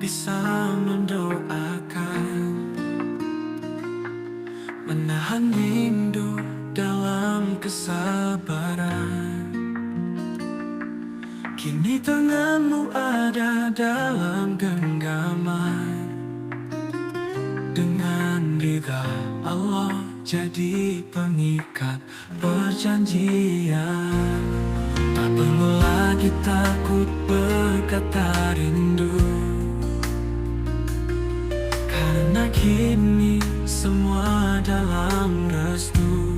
bisa mendoakan, menahan rindu dalam kesabaran. Kini tanganmu ada dalam genggaman, dengan ridha Allah jadi pengikat perjanjian. Tak perlu lagi takut berkata rindu, karena kini semua dalam restu.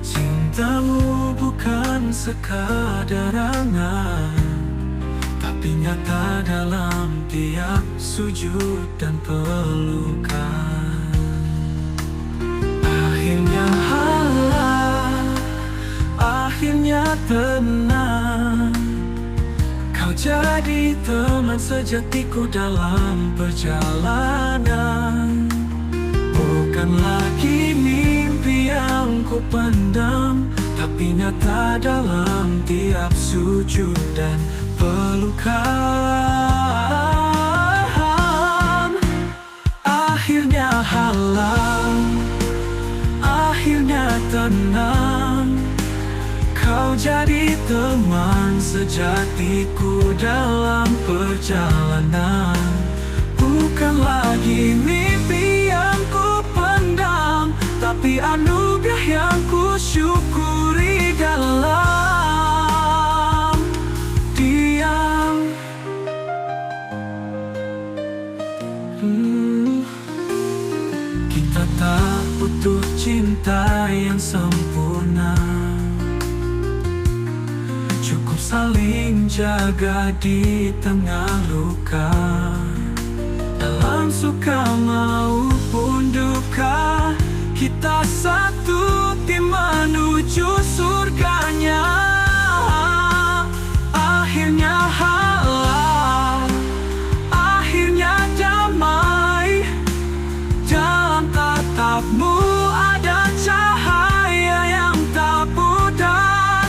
Cintamu bukan sekadar angan, tapi nyata dalam tiap sujud dan pelukan. Akhirnya halal, akhirnya tenang, kau jadi teman sejatiku dalam perjalanan. Bukan lagi mimpi yang ku pendam, tapi nyata dalam tiap sujud dan pelukan. Akhirnya halal, akhirnya tenang, kau jadi teman sejatiku dalam perjalanan. Bukan lagi mimpi yang ku pendam, tapi anugerah yang ku syukuri dalam diam. Kita tak butuh cinta yang sempurna, cukup saling jaga di tengah luka, dalam suka maupun duka. Kita satu tim menuju surganya. Akhirnya halal, akhirnya damai, dalam tatapmu ada cahaya yang tak pudar.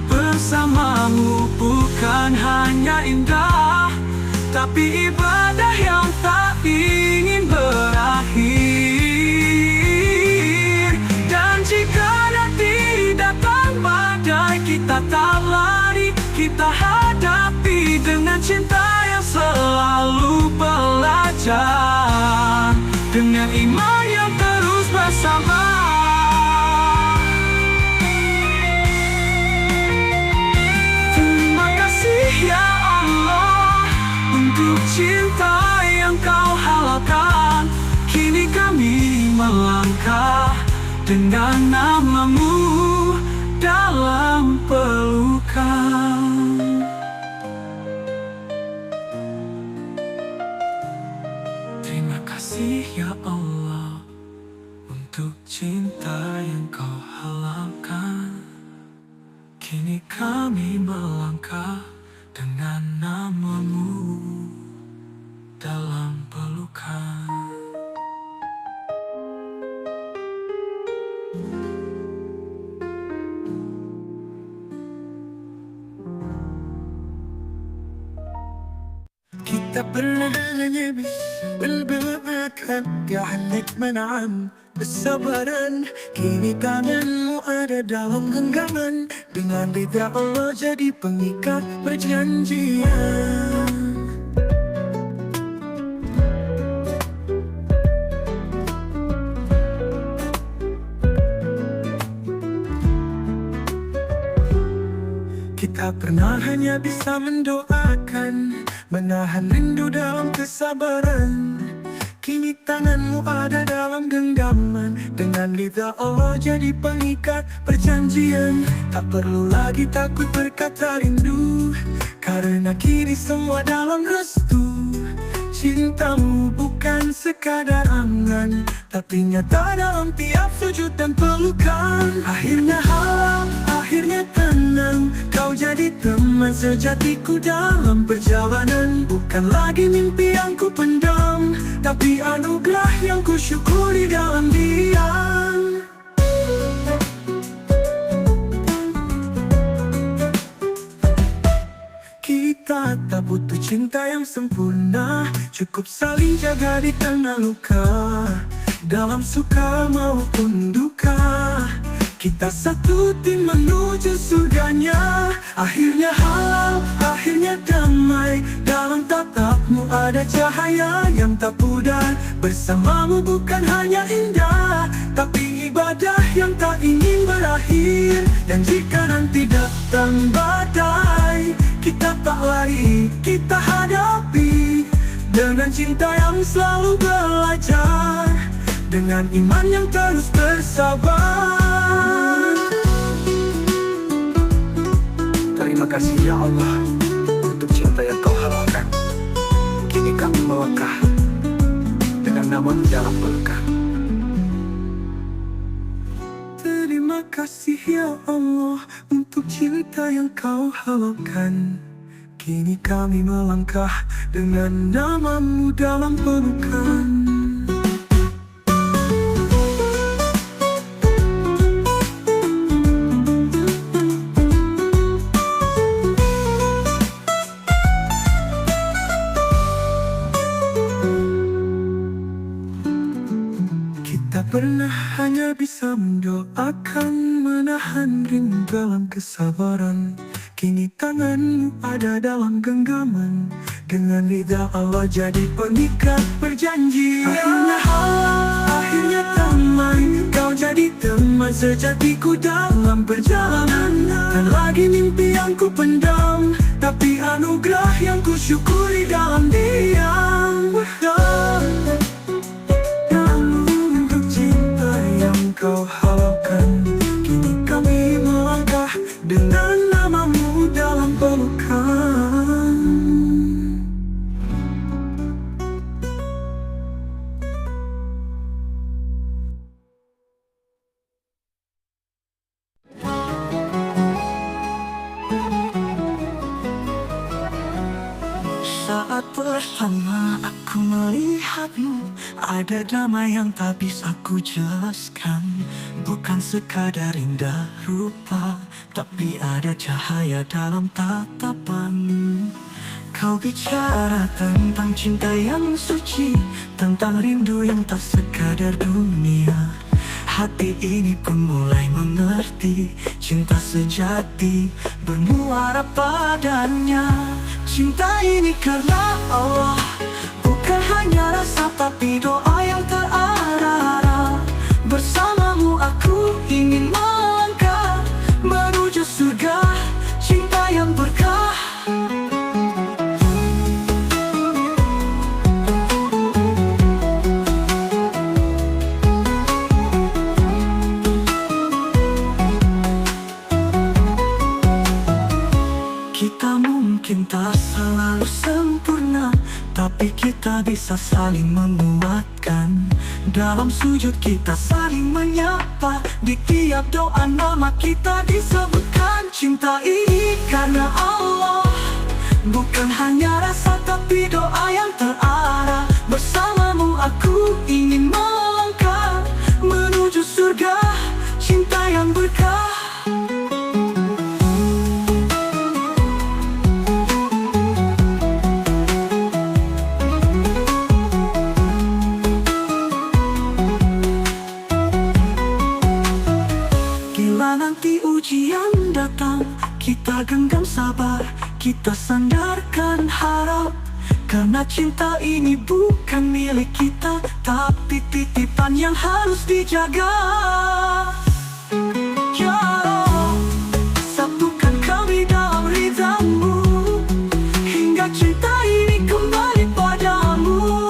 Bersamamu bukan hanya indah, tapi ibadah yang tak ingin berakhir. Dan jika nanti datang badai, kita tak lari, kita hadapi dengan cinta yang selalu belajar, dengan iman yang terus bersama. Terima kasih ya Allah untuk cinta yang kau halalkan. Kini kami melangkah dengan namamu dalam pelukan. Terima kasih ya Allah untuk cinta yang kau halalkan. Kini kami melangkah dengan namamu dalam pelukan. kita pernah hanya berbekan, gahalik menam kesabaran. Kini tanganmu ada dalam genggaman, dengan ridha Allah jadi pengikat perjanjian. Kita pernah hanya bisa mendoakan, menahan rindu dalam kesabaran. Kini tanganmu ada dalam genggaman, dengan ridha Allah jadi pengikat perjanjian. Tak perlu lagi takut berkata rindu, karena kini semua dalam restu. Cintamu bukan sekadar angan, tapi nyata dalam tiap sujud dan pelukan. Akhirnya halal, akhirnya tenang, kau jadi teman sejatiku dalam perjalanan. Bukan lagi mimpi yang ku pendam, tapi anugerah yang ku syukuri dalam diam. Kita kita tak butuh cinta yang sempurna, cukup saling jaga di tengah luka, dalam suka maupun duka. Kita satu tim menuju surganya. Akhirnya halal, akhirnya damai. Dalam tatapmu ada cahaya yang tak pudar. Bersamamu bukan hanya indah, tapi ibadah yang tak ingin berakhir. Dan jika nanti datang badai, kita tak lari, kita hadapi dengan cinta yang selalu belajar, dengan iman yang terus bersabar. Terima kasih ya Allah untuk cinta yang kau halalkan. Kini kami melangkah dengan nama dalam berkah. Terima kasih ya Allah untuk cinta yang kau halalkan. Kini kami melangkah dengan namamu dalam pelukan. Tak pernah hanya bisa mendoakan, menahan rindu dalam kesabaran. Kini tanganmu ada dalam genggaman, dengan ridha Allah jadi pengikat perjanjian. Akhirnya halal, akhirnya damai. Kau jadi teman sejatiku dalam perjalanan. Dan lagi mimpi yang ku pendam, tapi anugerah yang ku syukuri dalam diam. Kau halalkan, kini kami melangkah dengan namamu dalam pelukan. Saat pertama aku melihatmu, ada damai yang tak bisa ku jelaskan. Bukan sekadar indah rupa, tapi ada cahaya dalam tatapan. Kau bicara tentang cinta yang suci, tentang rindu yang tak sekadar dunia. Hati ini pun mulai mengerti, cinta sejati bermuara padanya. Cinta ini karena Allah, bukan hanya rasa tapi doa yang terarah. Bersamamu aku ingin melangkah menuju surga, cinta yang berkah. Kita mungkin tak selalu sempurna, tapi kita bisa saling menguatkan. Dalam sujud kita saling menyapa, di tiap doa nama kita disebutkan. Cinta ini karena Allah, bukan hanya rasa tapi doa yang terarah. Bersamamu aku ingin melangkah menuju surga, cinta yang berkah. Nanti ujian datang, kita genggam sabar, kita sandarkan harap. Karena cinta ini bukan milik kita, tapi titipan yang harus dijaga. Ya Allah, satukan kami dalam ridhamu, hingga cinta ini kembali padamu.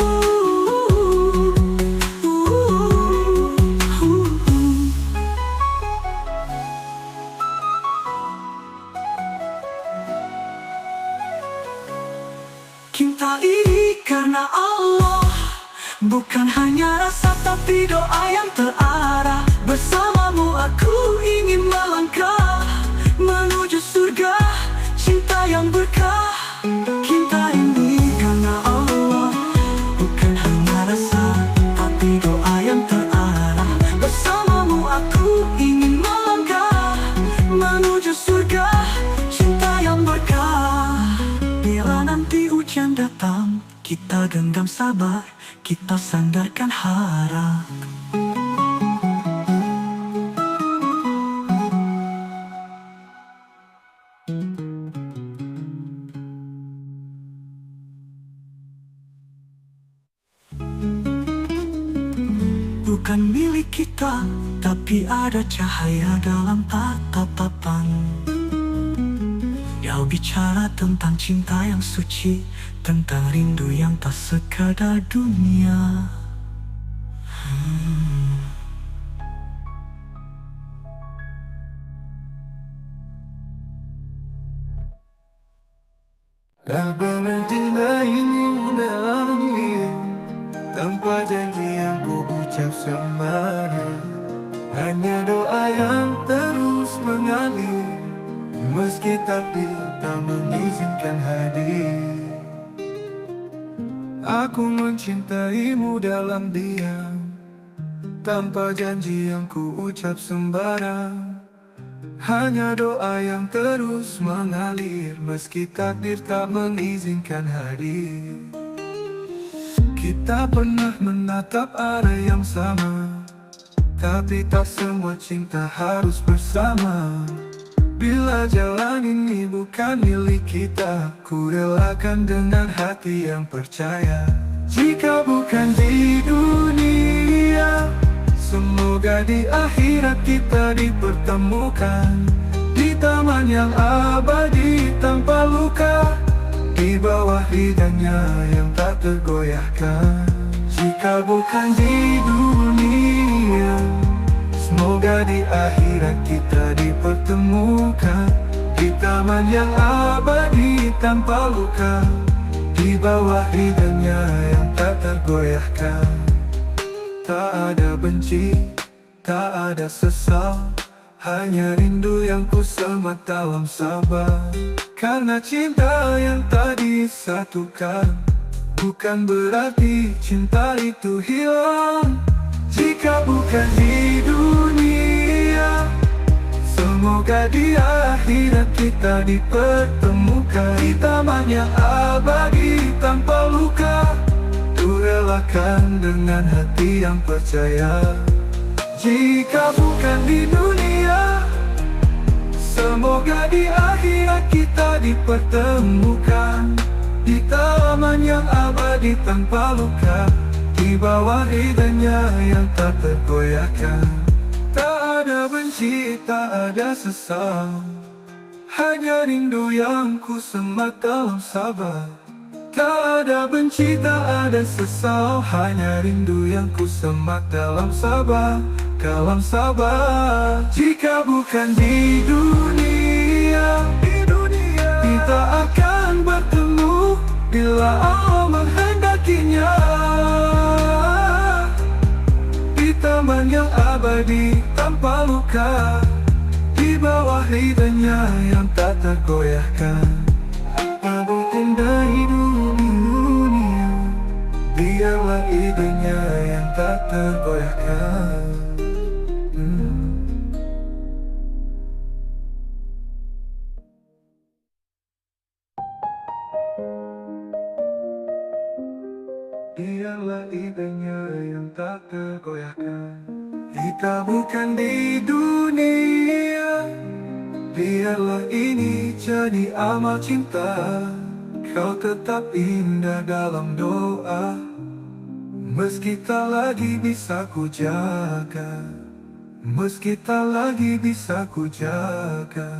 Cinta ini karena Allah, bukan hanya rasa tapi doa yang terarah. Bersamamu aku ingin melangkah menuju surga, cinta yang berkah. Cinta ini karena Allah, bukan hanya rasa tapi doa yang terarah. Bersamamu aku ingin melangkah menuju surga, cinta yang berkah. Seperti hujan datang, kita genggam sabar, kita sandarkan harap. Bukan milik kita, tapi ada cahaya dalam tatapan. Dia bicara tentang cinta yang suci, tentang rindu yang tak sekadar dunia. Tak berhentilah ini menangis, tanpa janji yang ku ucap sembara. Hanya doa yang terus mengalir, meski takdir tak mengizinkan hadir. Aku mencintaimu dalam diam, tanpa janji yang ku ucap sembarang. Hanya doa yang terus mengalir, meski takdir tak mengizinkan hadir. Kita pernah menatap arah yang sama, tapi tak semua cinta harus bersama. Bila jalan ini bukan milik kita, ku relakan dengan hati yang percaya. Jika bukan di dunia, semoga di akhirat kita dipertemukan, di taman yang abadi tanpa luka, di bawah ridhanya yang tak tergoyahkan. Jika bukan di dunia, semoga di akhirat kita dipertemukan, di taman yang abadi tanpa luka, di bawah ridhanya yang tak tergoyahkan. Tak ada benci, tak ada sesal, hanya rindu yang ku semat dalam sabar. Karena cinta yang tak disatukan, bukan berarti cinta itu hilang. Jika bukan di dunia, semoga di akhirat kita dipertemukan, di taman yang abadi tanpa luka, ku relakan dengan hati yang percaya. Jika bukan di dunia, semoga di akhirat kita dipertemukan, di taman yang abadi tanpa luka, di bawah ridhanya yang tak tergoyahkan. Tak ada benci, tak ada sesal, hanya rindu yang ku semat dalam sabar. Tak ada benci, tak ada sesal, hanya rindu yang ku semat dalam sabar, dalam sabar. Jika bukan di dunia, kita akan bertemu bila Allah menghendakinya, di taman yang abadi tanpa luka, di bawah ridhanya yang tak tergoyahkan. Apapun indah dunia, biarlah idenya yang tak tergoyahkan. Biarlah idenya yang tak tergoyahkan. Jika bukan di dunia, biarlah ini jadi amal cinta. Kau tetap indah dalam doa, meski tak lagi bisa ku jaga, meski tak lagi bisa ku jaga.